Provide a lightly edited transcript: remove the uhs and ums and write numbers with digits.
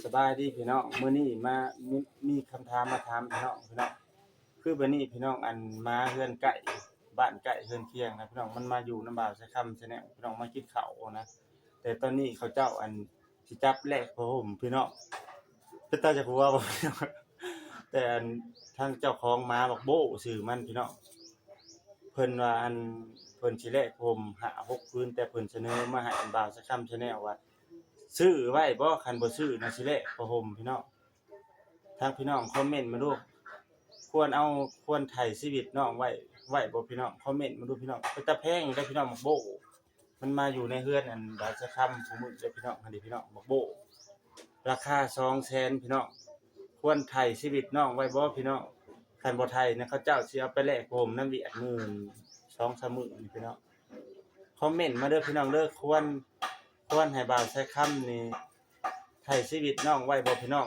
สบายดีพี่น้องมื้อนี้มีคำถามมาถามพี่น้องคือบัดนี้พี่น้องอันมาเฮือนใกล้บ้านใกล้เฮือนเคียงนะพี่น้องมันมาอยู่นำบ่าวใช้คำใช่แน่พี่น้องมากินข้าวนะแต่ตอนนี้เขาเจ้าอันสิจับแลกผ้าห่มพี่น้องเป็นตาจะกลัวบ่พี่น้องแต่อันทางเจ้าของหมาบักโบ้ชื่อมันพี่น้องเพิ่นว่าอันเพิ่นสิแลกผ้าห่ม5-6พื้นแต่เพิ่นเสนอมาให้อันบ่าวใช้คำใช่แน่ว่าซื้อไว้บ่คันบ่ซื้อน่ะสิแลกผ้าห่มพี่น้องทางพี่น้องคอมเมนต์มาดูควรไถ่ชีวิตน้องไว้บ่พี่น้องคอมเมนต์มาดูพี่น้องเป็นตาแพงอยู่ได้อพี่น้องบักโบ้มันมาอยู่ในเฮือนอันบ่าวใช้คำซุมื้อเด้อพี่น้องอันนี้พี่น้องบักโบ้ราคา200,000พี่น้องควรไถ่ชีวิตน้องไว้บ่พี่น้องคันบ่ไถ่นะเขาเจ้าสิเอาไปแลกผ้าห่มนำเวียดมื้อ 2-3 มื้อนี่พี่น้องคอมเมนต์มาเด้อพี่น้องเด้อควรให้บ่าวใช้คำนี่ไถ่ชีวิตน้องไว้บ่พี่น้อง